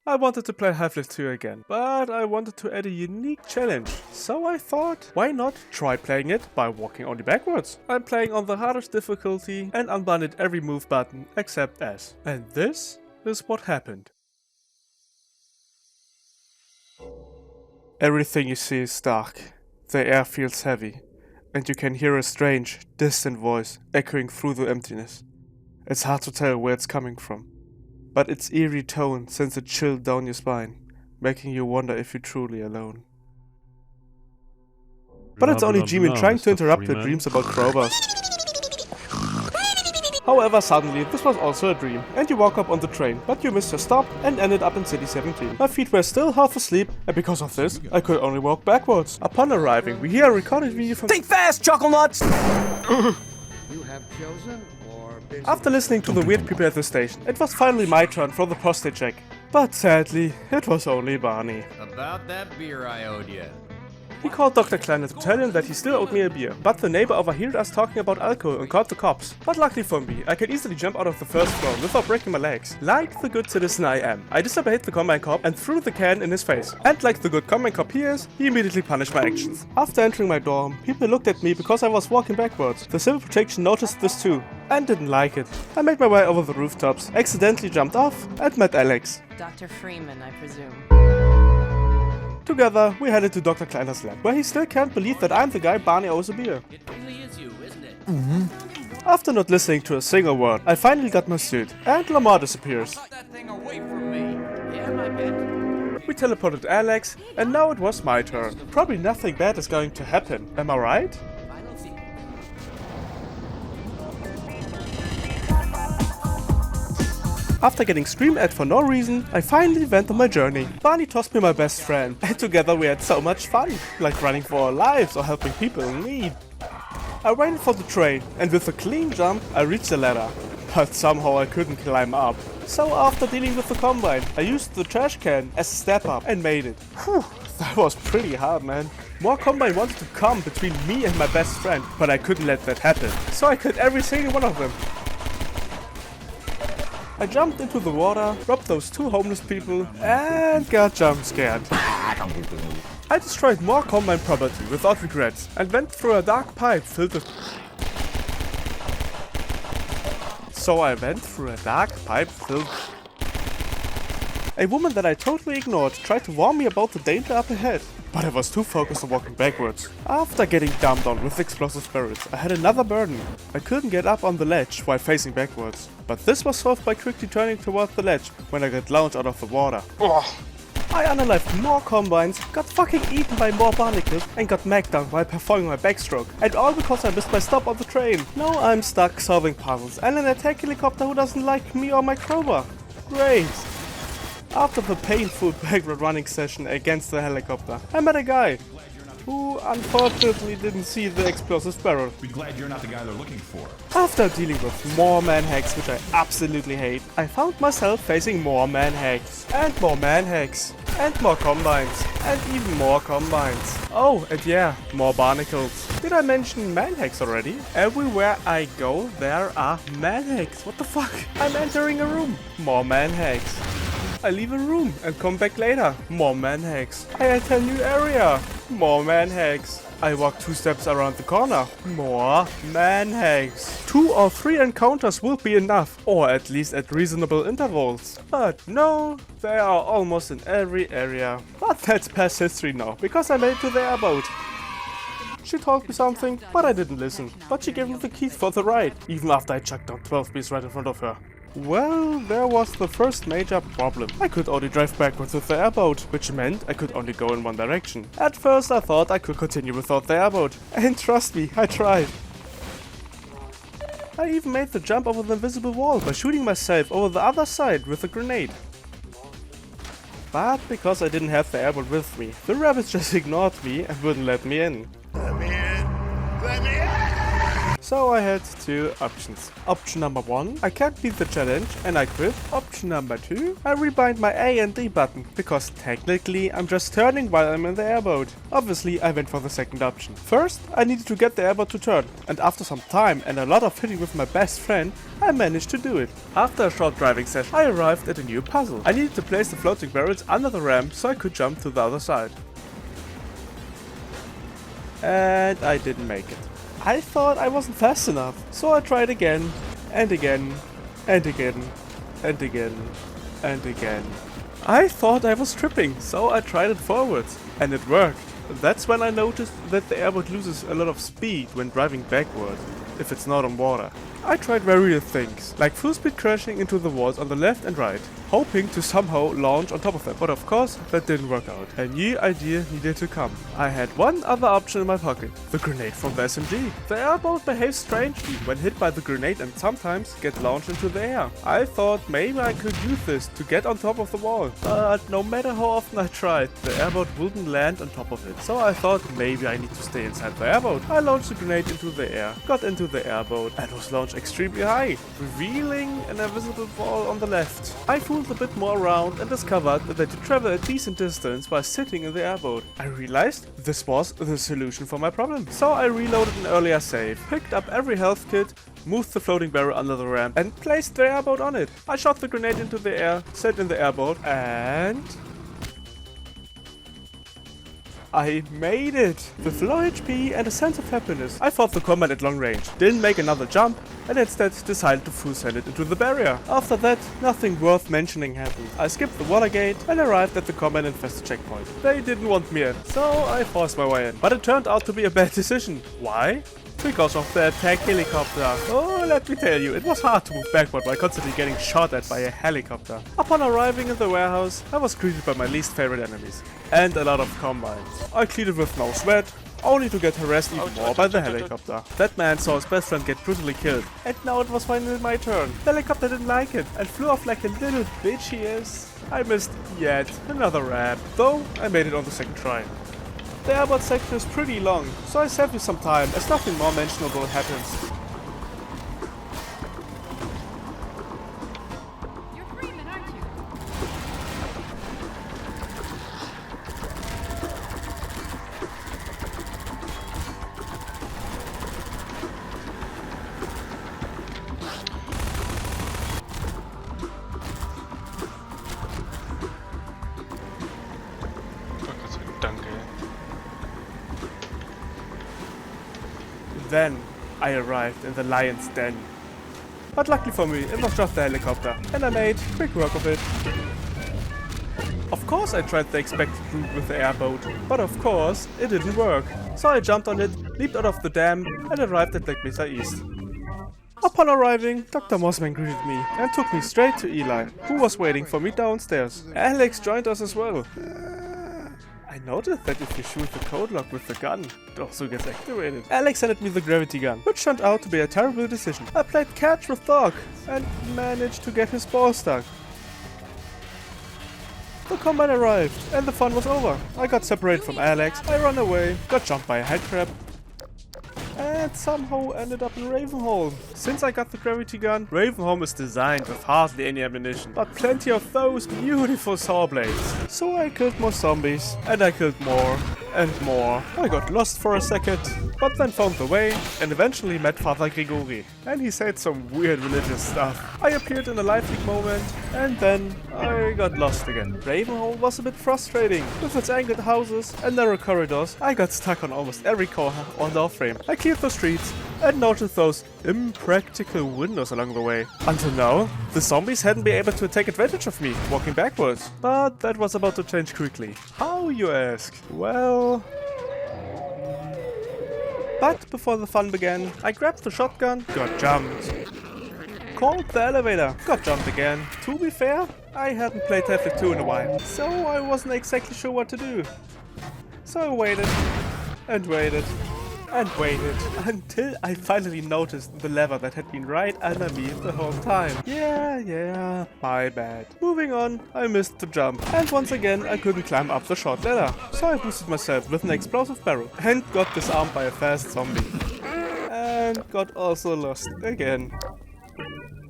I wanted to play Half-Life 2 again, but I wanted to add a unique challenge. So I thought, why not try playing it by walking only backwards? I'm playing on the hardest difficulty and unbundled every move button except S. And this is what happened. Everything you see is dark. The air feels heavy, and you can hear a strange, distant voice echoing through the emptiness. It's hard to tell where it's coming from, but its eerie tone sends a chill down your spine, making you wonder if you're truly alone. But it's only Jimin trying to interrupt your dreams about crowbars. However, suddenly, this was also a dream, and you woke up on the train, but you missed your stop and ended up in City 17. My feet were still half asleep, and because of this, I could only walk backwards. Upon arriving, we hear a recorded video from— Think fast, chuckle nuts! You have chosen or been... After listening to the weird people at the station, it was finally my turn for the prostate check. But sadly, it was only Barney. About that beer I owed you. He called Dr. Klein to tell him that he still owed me a beer, but the neighbor overheard us talking about alcohol and called the cops. But luckily for me, I could easily jump out of the first floor without breaking my legs. Like the good citizen I am, I disobeyed the combine cop and threw the can in his face. And like the good combine cop he is, he immediately punished my actions. After entering my dorm, people looked at me because I was walking backwards. The civil protection noticed this too, and didn't like it. I made my way over the rooftops, accidentally jumped off, and met Alex. Dr. Freeman, I presume. Together, we headed to Dr. Kleiner's lab, where he still can't believe that I'm the guy Barney owes a beer. It really is you, isn't it? After not listening to a single word, I finally got my suit, and Lamar disappears. Put that thing away from me. Yeah, my bad. We teleported Alex, and now it was my turn. Probably nothing bad is going to happen, am I right? I don't see. After getting screamed at for no reason, I finally went on my journey. Barney tossed me my best friend, and together we had so much fun, like running for our lives or helping people in need. I waited for the train, and with a clean jump, I reached the ladder. But somehow I couldn't climb up. So after dealing with the combine, I used the trash can as a step up and made it. Whew, that was pretty hard, man. More combine wanted to come between me and my best friend, but I couldn't let that happen. So I killed every single one of them. I jumped into the water, robbed those two homeless people, and got jump scared. I destroyed more combine property without regrets and went through a dark pipe filled with... A woman that I totally ignored tried to warn me about the danger up ahead, but I was too focused on walking backwards. After getting dumped on with explosive barrels, I had another burden. I couldn't get up on the ledge while facing backwards, but this was solved by quickly turning towards the ledge when I got launched out of the water. I unalived more combines, got fucking eaten by more barnacles, and got magged down while performing my backstroke. And all because I missed my stop on the train. Now I'm stuck solving puzzles and an attack helicopter who doesn't like me or my crowbar. Great. After the painful backward running session against the helicopter, I met a guy who unfortunately didn't see the explosive barrel. Be glad you're not the guy they're looking for. After dealing with more man-hacks, which I absolutely hate, I found myself facing more man-hacks, and more man-hacks, and more combines, and even more combines. Oh, and yeah, more barnacles. Did I mention man-hacks already? Everywhere I go, there are man-hacks. What the fuck? I'm entering a room. More man-hacks. I leave a room and come back later. More man-hacks. I enter a new area. More man-hacks. I walk 2 steps around the corner. More man-hacks. 2 or 3 encounters will be enough, or at least at reasonable intervals. But no, they are almost in every area. But that's past history now, because I made it to the airboat. She told me something, but I didn't listen. But she gave me the keys for the ride, even after I chucked down 12 bees right in front of her. Well, there was the first major problem. I could only drive backwards with the airboat, which meant I could only go in one direction. At first I thought I could continue without the airboat, and trust me, I tried. I even made the jump over the invisible wall by shooting myself over the other side with a grenade. But because I didn't have the airboat with me, the rabbits just ignored me and wouldn't let me in. Let me in! Let me in! So I had two options. Option number 1, I can't beat the challenge and I quit. Option number 2, I rebind my A and D button, because technically I'm just turning while I'm in the airboat. Obviously I went for the second option. First, I needed to get the airboat to turn, and after some time and a lot of hitting with my best friend, I managed to do it. After a short driving session, I arrived at a new puzzle. I needed to place the floating barrels under the ramp so I could jump to the other side. And I didn't make it. I thought I wasn't fast enough, so I tried again, and again, and again, and again, and again. I thought I was tripping, so I tried it forwards, and it worked. That's when I noticed that the airboat loses a lot of speed when driving backward, if it's not on water. I tried various things, like full speed crashing into the walls on the left and right, hoping to somehow launch on top of them, but of course that didn't work out. A new idea needed to come. I had one other option in my pocket, the grenade from the SMG. The airboat behaves strangely when hit by the grenade and sometimes get launched into the air. I thought maybe I could use this to get on top of the wall, but no matter how often I tried, the airboat wouldn't land on top of it. So I thought maybe I need to stay inside the airboat. I launched the grenade into the air, got into the airboat and was launched extremely high, revealing an invisible wall on the left. I fooled a bit more around and discovered that to travel a decent distance while sitting in the airboat. I realized this was the solution for my problem. So I reloaded an earlier save, picked up every health kit, moved the floating barrel under the ramp and placed the airboat on it. I shot the grenade into the air, sat in the airboat and... I made it! With low HP and a sense of happiness, I fought the combat at long range, didn't make another jump, and instead decided to full send it into the barrier. After that, nothing worth mentioning happened. I skipped the water gate and arrived at the combat infested checkpoint. They didn't want me in, so I forced my way in. But it turned out to be a bad decision. Why? Because of the attack helicopter. Oh, let me tell you, it was hard to move backward while constantly getting shot at by a helicopter. Upon arriving in the warehouse, I was greeted by my least favorite enemies. And a lot of combines. I cleared with no sweat, only to get harassed even more by the helicopter. That man saw his best friend get brutally killed, and now it was finally my turn. The helicopter didn't like it, and flew off like a little bitch he is. I missed yet another ramp, though I made it on the second try. The airboat section is pretty long, so I saved me some time as nothing more mentionable happens. You're Freeman, aren't you? Then I arrived in the lion's den. But luckily for me, it was just a helicopter, and I made quick work of it. Of course I tried the expected route with the airboat, but of course it didn't work. So I jumped on it, leaped out of the dam, and arrived at Lake Mesa East. Upon arriving, Dr. Mossman greeted me and took me straight to Eli, who was waiting for me downstairs. Alex joined us as well. I noticed that if you shoot the code lock with the gun, it also gets activated. Alex handed me the gravity gun, which turned out to be a terrible decision. I played catch with Doc and managed to get his ball stuck. The combat arrived and the fun was over. I got separated from Alex, I ran away, got jumped by a headcrab, and somehow ended up in Ravenholm. Since I got the gravity gun, Ravenholm is designed with hardly any ammunition, but plenty of those beautiful saw blades. So I killed more zombies, and I killed more and more. I got lost for a second, but then found the way, and eventually met Father Grigori. And he said some weird religious stuff. I appeared in a life leak moment, and then I got lost again. Ravenholm was a bit frustrating. With its angled houses and narrow corridors, I got stuck on almost every corner on the off-frame. I cleared the streets and noticed those impractical windows along the way. Until now, the zombies hadn't been able to take advantage of me walking backwards. But that was about to change quickly. How, you ask? Well... But before the fun began, I grabbed the shotgun, got jumped. Called the elevator, got jumped again. To be fair, I hadn't played Half-Life 2 in a while, so I wasn't exactly sure what to do. So I waited, and waited, and waited, until I finally noticed the lever that had been right under me the whole time. Yeah, my bad. Moving on, I missed the jump, and once again I couldn't climb up the short ladder. So I boosted myself with an explosive barrel, and got disarmed by a fast zombie. and got also lost again.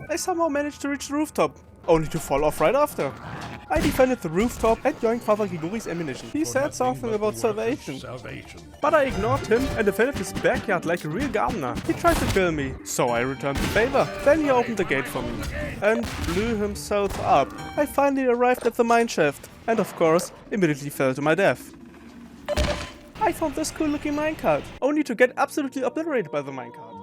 I somehow managed to reach the rooftop, only to fall off right after. I defended the rooftop and yoinked Father Grigori's ammunition. He said something about salvation. But I ignored him and defended his backyard like a real gardener. He tried to kill me, so I returned the favor. Then he opened the gate for me and blew himself up. I finally arrived at the mineshaft and of course immediately fell to my death. I found this cool looking minecart, only to get absolutely obliterated by the minecart.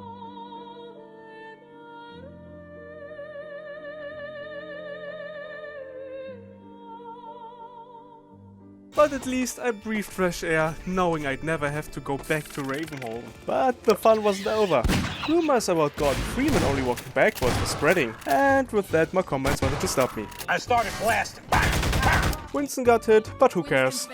But at least I breathed fresh air, knowing I'd never have to go back to Ravenholm. But the fun wasn't over. Rumors about Gordon Freeman only walking backwards were spreading, and with that my combines wanted to stop me. I started blasting. Winston got hit, but who cares?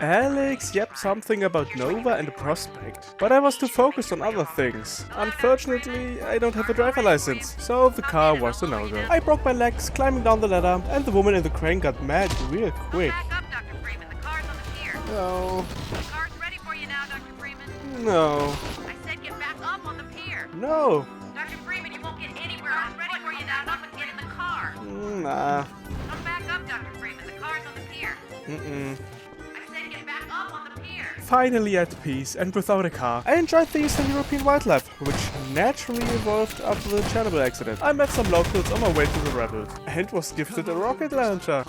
Alex, yep, something about Nova and a prospect. But I was too focused on other things. Unfortunately, I don't have a driver license, so the car was a no-go. I broke my legs climbing down the ladder, and the woman in the crane got mad real quick. Back up, Dr. Freeman. The car's on the pier. No. The car's ready for you now, Dr. Freeman. No. I said get back up on the pier. No. Dr. Freeman, you won't get anywhere. I'm ready for you now. Up and get in the car. Nah. Come back up, Dr. Freeman. The car's on the pier. I said get back up on the pier. Finally at peace and without a car. I enjoyed the Eastern European wildlife, which naturally evolved after the Chernobyl accident. I met some locals on my way to the rebels and was gifted a rocket launcher.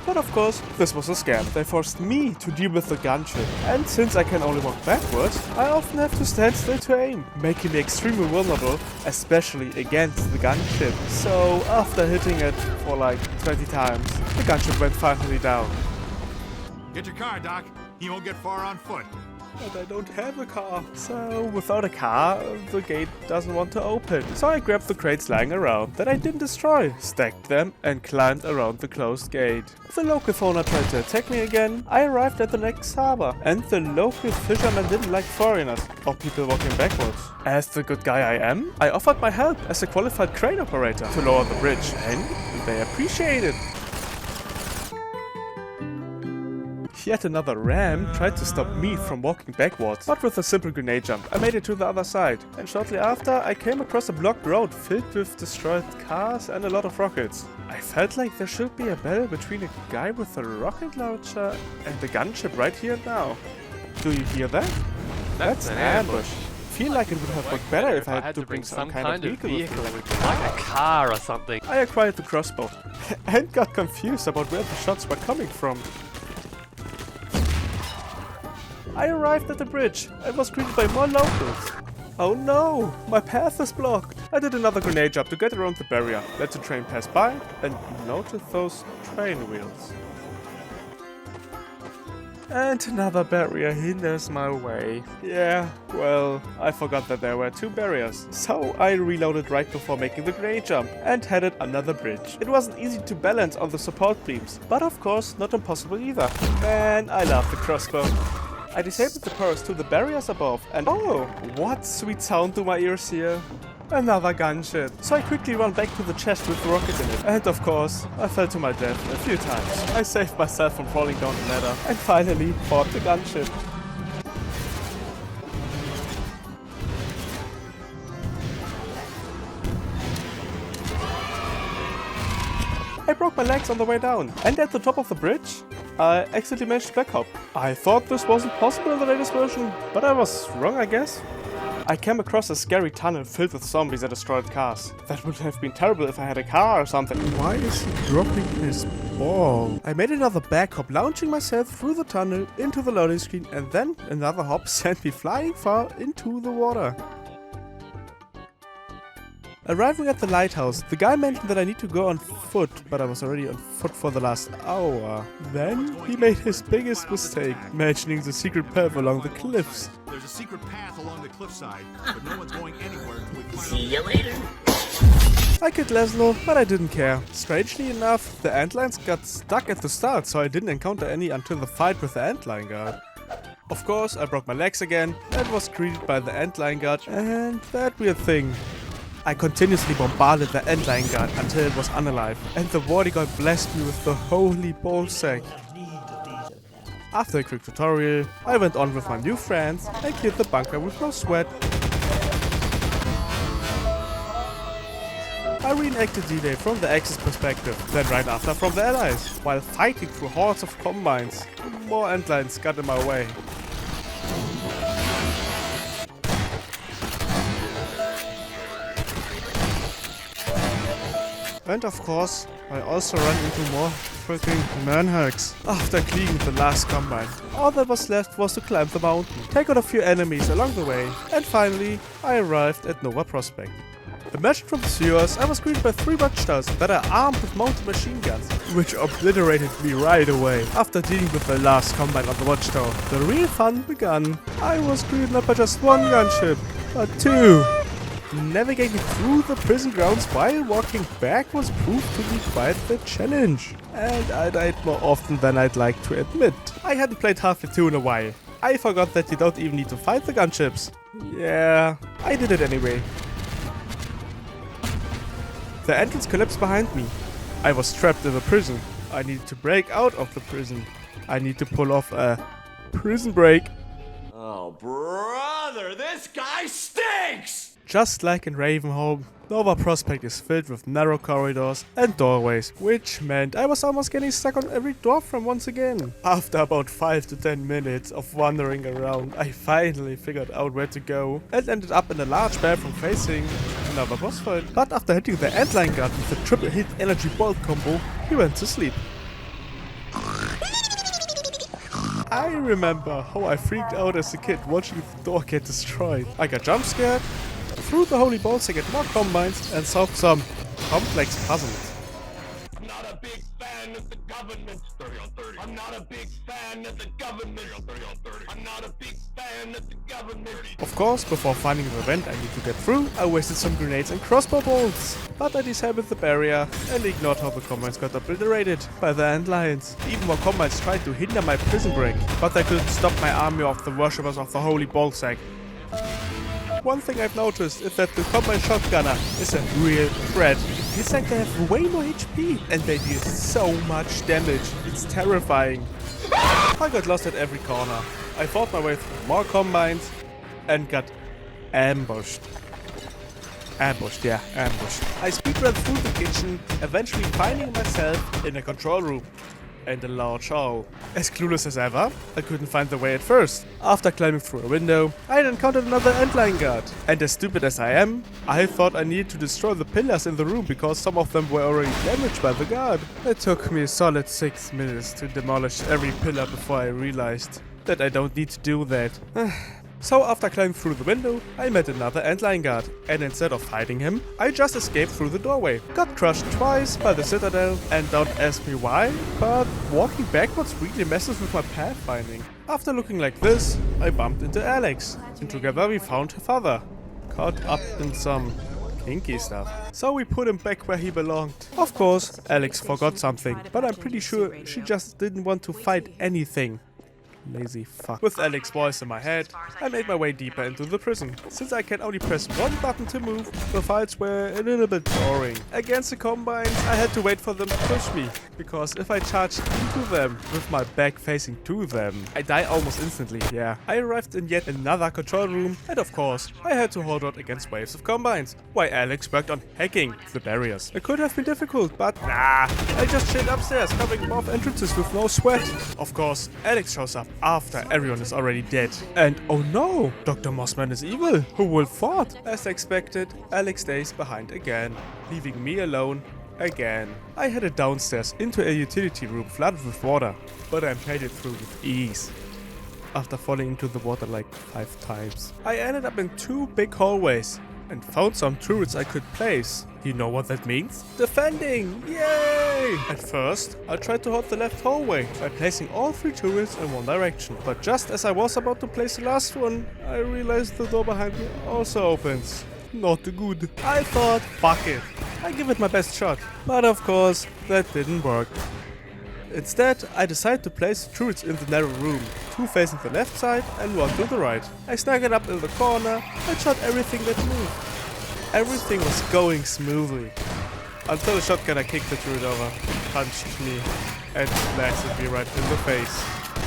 But of course, this was a scam. They forced me to deal with the gunship. And since I can only walk backwards, I often have to stand still to aim, making me extremely vulnerable, especially against the gunship. So after hitting it for like 20 times, the gunship went finally down. Get your car, Doc. You won't get far on foot. But I don't have a car. So without a car, the gate doesn't want to open. So I grabbed the crates lying around that I didn't destroy, stacked them and climbed around the closed gate. The local fauna tried to attack me again. I arrived at the next harbor and the local fishermen didn't like foreigners or people walking backwards. As the good guy I am, I offered my help as a qualified crane operator to lower the bridge and they appreciated. Yet another ram tried to stop me from walking backwards, but with a simple grenade jump I made it to the other side, and shortly after I came across a blocked road filled with destroyed cars and a lot of rockets. I felt like there should be a battle between a guy with a rocket launcher and the gunship right here and now. Do you hear that? That's an ambush. Feel like it would have worked better if I had to bring some kind of vehicle with me. Like a car or something. I acquired the crossbow and got confused about where the shots were coming from. I arrived at the bridge and was greeted by more locals. Oh no, my path is blocked. I did another grenade jump to get around the barrier, let the train pass by and noticed those train wheels. And another barrier hinders my way. Yeah, well, I forgot that there were two barriers. So I reloaded right before making the grenade jump and headed another bridge. It wasn't easy to balance on the support beams, but of course not impossible either. Man, I love the crossbow. I disabled the powers to the barriers above and oh, what sweet sound do my ears hear. Another gunship. So I quickly ran back to the chest with the rocket in it. And of course, I fell to my death a few times. I saved myself from falling down the ladder and finally fought the gunship. I broke my legs on the way down, and at the top of the bridge, I accidentally managed to back hop. I thought this wasn't possible in the latest version, but I was wrong, I guess. I came across a scary tunnel filled with zombies and destroyed cars. That would have been terrible if I had a car or something. Why is he dropping his ball? I made another back hop, launching myself through the tunnel into the loading screen, and then another hop sent me flying far into the water. Arriving at the lighthouse, the guy mentioned that I need to go on foot, but I was already on foot for the last hour. Then he made his biggest mistake, mentioning the secret path along the cliffs. There's a secret path along the cliffside, but no one's going anywhere until we find See you later. I killed Laszlo, but I didn't care. Strangely enough, the Antlions got stuck at the start, so I didn't encounter any until the fight with the Antlion guard. Of course, I broke my legs again and was greeted by the Antlion guard and that weird thing. I continuously bombarded the Antlion guard until it was unalive, and the wardy god blessed me with the holy ball sack. After a quick tutorial, I went on with my new friends and cleared the bunker with no sweat. I reenacted D-Day from the Axis perspective, then right after from the Allies, while fighting through hordes of combines. More Antlions got in my way. And of course, I also ran into more freaking manhacks after cleaning the last combine. All that was left was to climb the mountain, take out a few enemies along the way, and finally, I arrived at Nova Prospect. Emerging from the sewers, I was greeted by 3 watchtowers that are armed with mounted machine guns, which obliterated me right away. After dealing with the last combine on the watchtower, the real fun began. I was greeted not by just 1 gunship, but 2. Navigating through the prison grounds while walking backwards proved to be quite the challenge. And I died more often than I'd like to admit. I hadn't played Half-Life 2 in a while. I forgot that you don't even need to fight the gunships. Yeah, I did it anyway. The entrance collapsed behind me. I was trapped in a prison. I needed to break out of the prison. I need to pull off a prison break. Oh, brother, this guy stinks! Just like in Ravenholm, Nova Prospect is filled with narrow corridors and doorways, which meant I was almost getting stuck on every door from once again. After about 5 to 10 minutes of wandering around, I finally figured out where to go and ended up in a large bathroom facing another boss fight. But after hitting the Antlion guard with a triple hit energy bolt combo, he went to sleep. I remember how I freaked out as a kid watching the door get destroyed. I got jump scared, threw the holy bolts to get more combines, and solved some complex puzzles. I'm not a big fan of the government. 30 on 30. I'm not a big fan of the government. 30 on 30. I'm not a big fan of the government. Of course, before finding the vent I need to get through, I wasted some grenades and crossbow bolts. But I disabled the barrier and ignored how the combines got obliterated by the Antlions. Even more combines tried to hinder my prison break, but I couldn't stop my army of the worshippers of the holy ballsack. One thing I've noticed is that the combine shotgunner is a real threat. It's like they have way more HP and they deal so much damage. It's terrifying. I got lost at every corner. I fought my way through more combines and got ambushed. Ambushed. I speedran through the kitchen, eventually finding myself in a control room and a large hall. As clueless as ever, I couldn't find the way at first. After climbing through a window, I encountered another Antlion guard. And as stupid as I am, I thought I needed to destroy the pillars in the room because some of them were already damaged by the guard. It took me a solid 6 minutes to demolish every pillar before I realized that I don't need to do that. So after climbing through the window, I met another Antlion guard, and instead of fighting him, I just escaped through the doorway. Got crushed twice by the citadel, and don't ask me why, but walking backwards really messes with my pathfinding. After looking like this, I bumped into Alex, and together we found her father, caught up in some kinky stuff. So we put him back where he belonged. Of course, Alex forgot something, but I'm pretty sure she just didn't want to fight anything. Lazy fuck. With Alex's voice in my head, I made my way deeper into the prison. Since I can only press one button to move, the fights were a little bit boring. Against the combines, I had to wait for them to push me, because if I charged into them with my back facing to them, I die almost instantly, yeah. I arrived in yet another control room, and of course, I had to hold out against waves of combines, while Alex worked on hacking the barriers. It could have been difficult, but nah, I just chilled upstairs, covering both entrances with no sweat. Of course, Alex shows up after everyone is already dead. And oh no, Dr. Mossman is evil. Who would have thought? As expected, Alex stays behind again, leaving me alone again. I headed downstairs into a utility room flooded with water, but I made it through with ease. After falling into the water like 5 times. I ended up in 2 big hallways and found some turrets I could place. You know what that means? Defending! Yay! At first, I tried to hold the left hallway by placing all 3 turrets in one direction. But just as I was about to place the last one, I realized the door behind me also opens. Not good. I thought, fuck it. I give it my best shot. But of course, that didn't work. Instead, I decided to place the turrets in the narrow room, 2 facing the left side and 1 to the right. I snuggled up in the corner and shot everything that moved. Everything was going smoothly, until the shotgunner kicked the turret over, punched me, and blasted me right in the face.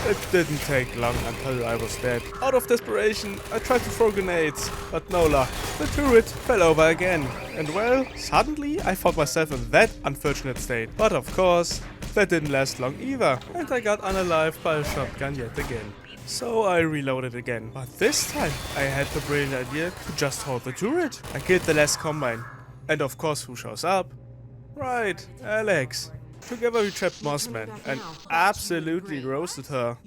It didn't take long until I was dead. Out of desperation, I tried to throw grenades, but no luck. The turret fell over again. And well, suddenly I found myself in that unfortunate state. But of course, that didn't last long either. And I got unalived by a shotgun yet again. So I reloaded again. But this time, I had the brilliant idea to just hold the turret. I killed the last combine. And of course, who shows up? Right, Alex. Together we trapped Mossman and absolutely roasted her.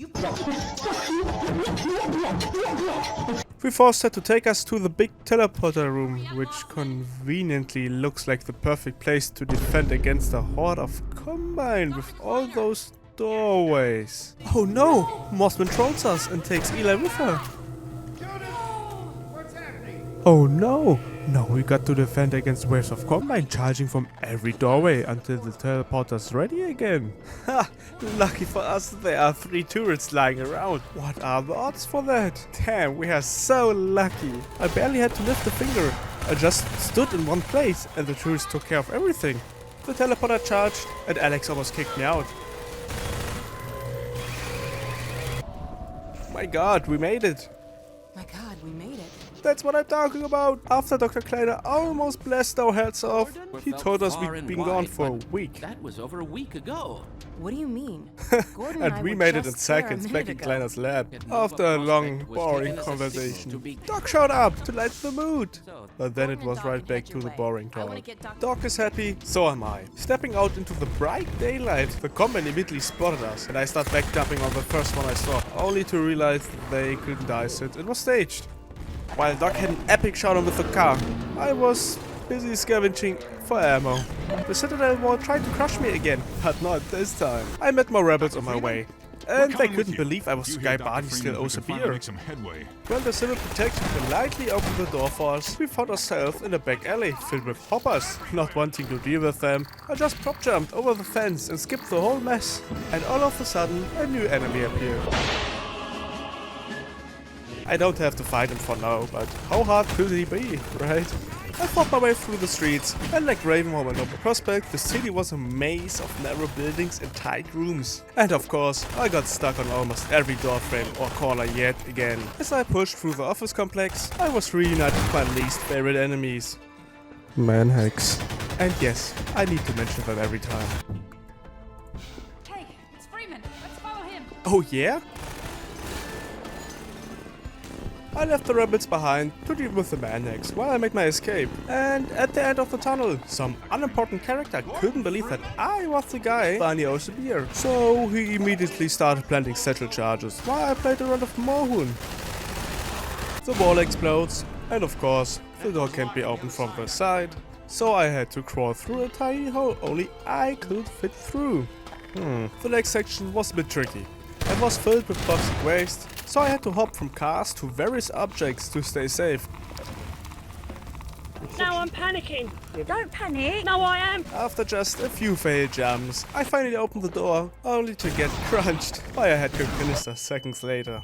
We forced her to take us to the big teleporter room, which conveniently looks like the perfect place to defend against a horde of Combine with all those doorways. Oh no! Mossman trolls us and takes Eli with her. Oh no! Now we got to defend against waves of Combine charging from every doorway until the teleporter's ready again. Ha! Lucky for us, there are 3 turrets lying around. What are the odds for that? Damn, we are so lucky. I barely had to lift a finger. I just stood in one place and the turrets took care of everything. The teleporter charged and Alex almost kicked me out. My god, we made it. My god, we made it. That's what I'm talking about. After Dr. Kleiner almost blasted our heads off, he told us we'd been gone for a week. That was over a week ago. What do you mean? Gordon And I we were made it in just there a seconds minute back in ago. Kleiner's lab. After a long, boring conversation. Doc showed up to lighten the mood. But then it was right back to the boring talk. Doc is happy, so am I. Stepping out into the bright daylight, the Combine immediately spotted us. And I start backjumping on the first one I saw. Only to realize that they couldn't dice it. It was staged. While Doc had an epic showdown with the car, I was busy scavenging for ammo. The citadel wall tried to crush me again, but not this time. I met more rebels on my way, and they couldn't believe I was the guy Barney still owes a beer. When the civil protection politely opened the door for us, we found ourselves in a back alley filled with hoppers. Not wanting to deal with them, I just prop jumped over the fence and skipped the whole mess. And all of a sudden, a new enemy appeared. I don't have to fight him for now, but how hard could he be, right? I fought my way through the streets, and like Ravenholm and Noble Prospect, the city was a maze of narrow buildings and tight rooms. And of course, I got stuck on almost every doorframe or corner yet again. As I pushed through the office complex, I was reunited with my least favorite enemies. Man-hacks. And yes, I need to mention them every time. Hey, it's Freeman. Let's follow him. Oh yeah? I left the rebels behind to deal with the man-hacks while I made my escape. And at the end of the tunnel, some unimportant character couldn't believe that I was the guy Barney owes a beer. So he immediately started planting satchel charges while I played a round of Mohun. The wall explodes, and of course, the door can't be opened from the side. So I had to crawl through a tiny hole only I could fit through. The next section was a bit tricky. It was filled with toxic waste, so I had to hop from cars to various objects to stay safe. Now I'm panicking. Don't panic. No, I am. After just a few failed jumps, I finally opened the door, only to get crunched by a headcock canister seconds later.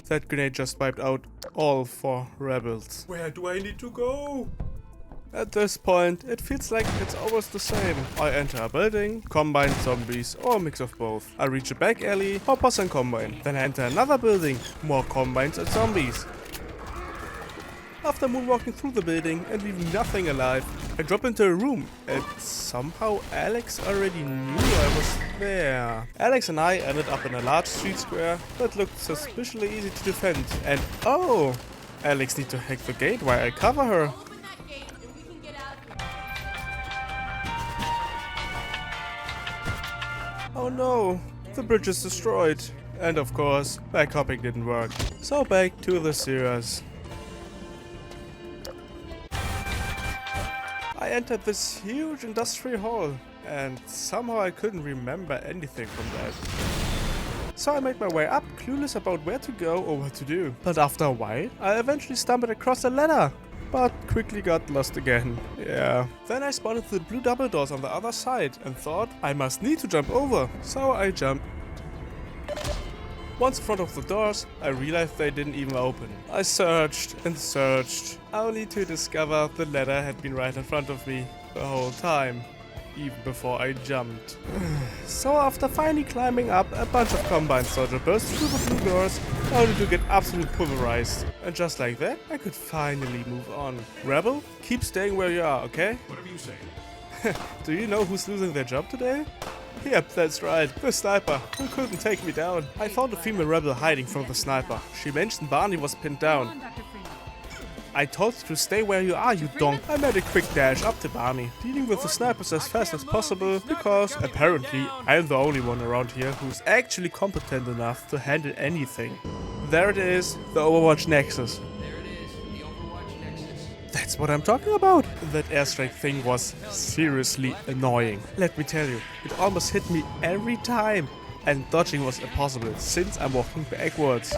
That grenade just wiped out all 4 rebels. Where do I need to go? At this point, it feels like it's always the same. I enter a building, Combine, zombies, or a mix of both. I reach a back alley, hoppers and Combine. Then I enter another building, more Combines and zombies. After moonwalking through the building and leaving nothing alive, I drop into a room, and somehow Alex already knew I was there. Alex and I ended up in a large street square that looked suspiciously easy to defend. And oh, Alex needs to hack the gate while I cover her. Oh no, the bridge is destroyed. And of course, back hopping didn't work. So back to the sewers. I entered this huge industrial hall, and somehow I couldn't remember anything from that. So I made my way up, clueless about where to go or what to do. But after a while, I eventually stumbled across a ladder, but quickly got lost again. Yeah. Then I spotted the blue double doors on the other side and thought I must need to jump over. So I jumped. Once in front of the doors, I realized they didn't even open. I searched and searched, only to discover the ladder had been right in front of me. the whole time. Even before I jumped. So after finally climbing up, a bunch of combine soldiers burst through the blue doors, only to get absolutely pulverized. And just like that, I could finally move on. Rebel, keep staying where you are, okay? Whatever you say. Do you know who's losing their job today? Yep, that's right, the sniper, who couldn't take me down. I found a female rebel hiding from the sniper. She mentioned Barney was pinned down. I told you to stay where you are, you donk. I made a quick dash up to Barney, dealing with the snipers as fast as possible, because apparently I'm the only one around here who's actually competent enough to handle anything. There it is, the Overwatch Nexus. There it is, the Overwatch Nexus. That's what I'm talking about. That airstrike thing was seriously annoying. Let me tell you, it almost hit me every time. And dodging was impossible since I'm walking backwards.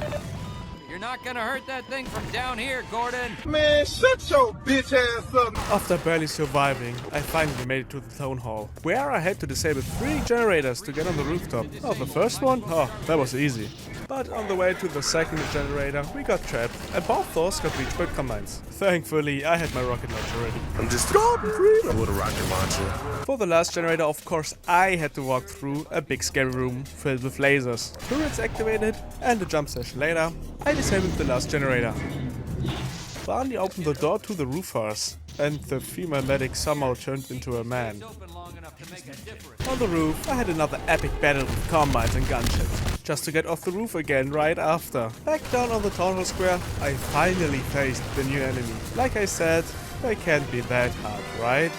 You're not gonna hurt that thing from down here, Gordon. Man, shut your bitch ass up. After barely surviving, I finally made it to the town hall, where I had to disable 3 generators to get on the rooftop. Oh, the first one? Oh, that was easy. But on the way to the second generator, we got trapped, and both doors got reached by combines. Thankfully, I had my rocket launcher ready. I'm just Gordon Freeman with a rocket launcher. For the last generator, of course, I had to walk through a big scary room filled with lasers. Turrets activated, and a jump session later, I disabled the last generator. Barney opened the door to the roof house, and the female medic somehow turned into a man. Open long enough to make a difference. On the roof, I had another epic battle with combines and gunships, just to get off the roof again right after. Back down on the town hall square, I finally faced the new enemy. Like I said, they can't be that hard, right?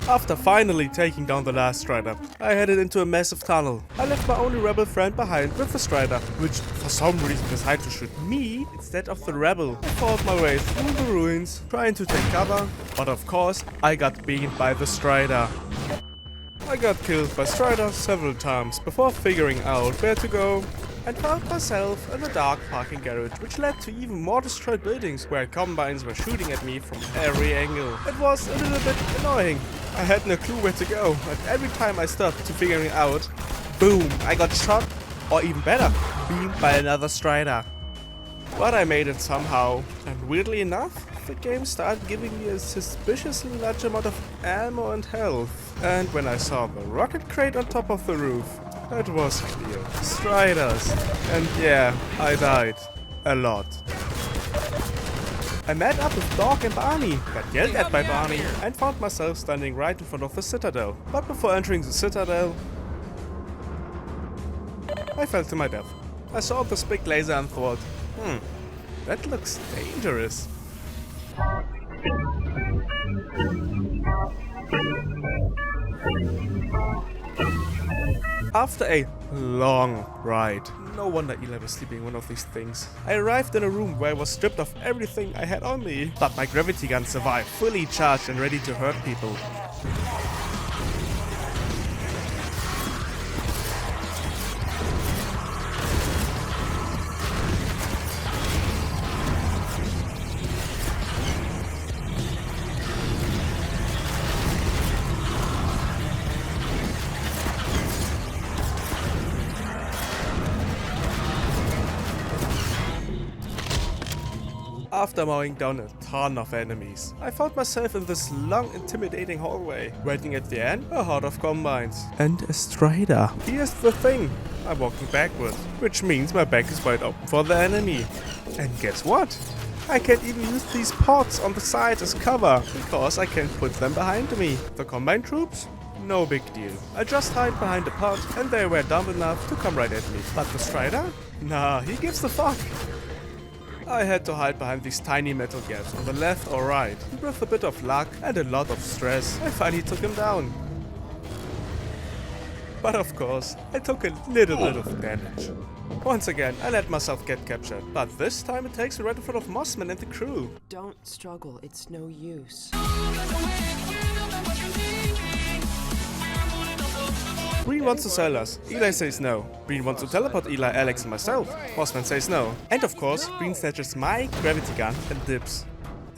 After finally taking down the last Strider, I headed into a massive tunnel. I left my only rebel friend behind with the Strider, which for some reason decided to shoot me instead of the rebel. I fought my way through the ruins, trying to take cover, but of course I got beaten by the Strider. I got killed by Strider several times before figuring out where to go, and found myself in a dark parking garage, which led to even more destroyed buildings where combines were shooting at me from every angle. It was a little bit annoying. I had no clue where to go, and every time I stopped to figuring out, boom, I got shot, or even better, beamed by another Strider. But I made it somehow, and weirdly enough, the game started giving me a suspiciously large amount of ammo and health. And when I saw the rocket crate on top of the roof, it was clear. Striders. And yeah, I died. A lot. I met up with Dog and Barney, got yelled at by Barney, and found myself standing right in front of the citadel. But before entering the citadel, I fell to my death. I saw this big laser and thought, that looks dangerous. After a long ride, no wonder Eli was sleeping in one of these things, I arrived in a room where I was stripped of everything I had on me. But my gravity gun survived, fully charged and ready to hurt people. After mowing down a ton of enemies, I found myself in this long, intimidating hallway. Waiting at the end, a horde of combines. And a Strider. Here's the thing, I'm walking backwards, which means my back is wide open for the enemy. And guess what? I can't even use these pods on the side as cover, because I can't put them behind me. The combine troops? No big deal. I just hide behind a pod, and they were dumb enough to come right at me. But the Strider? Nah, he gives a fuck. I had to hide behind these tiny metal gaps on the left or right. With a bit of luck and a lot of stress, I finally took him down. But of course, I took a little bit of damage. Once again, I let myself get captured, but this time it takes me right in front of Mossman and the crew. Don't struggle, it's no use. Green wants to sell us. Eli says no. Green wants to teleport Eli, Alex and myself. Mossman says no. And of course, Green snatches my gravity gun and dips.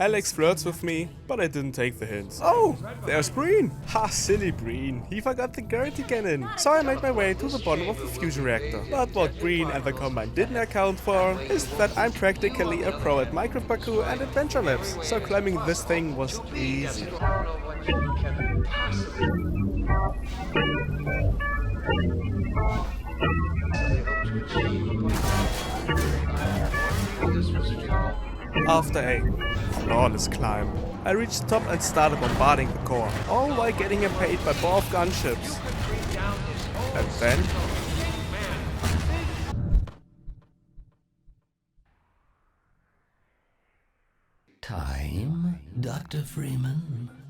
Alex flirts with me, but I didn't take the hint. Oh, there's Breen. Ha, silly Breen. He forgot the gravity cannon. So I made my way to the bottom of the fusion reactor. But what Breen and the Combine didn't account for is that I'm practically a pro at Minecraft parkour and adventure maps. So climbing this thing was easy. After a flawless climb, I reached the top and started bombarding the core, all while getting paid by both gunships. And then... Time, Dr. Freeman?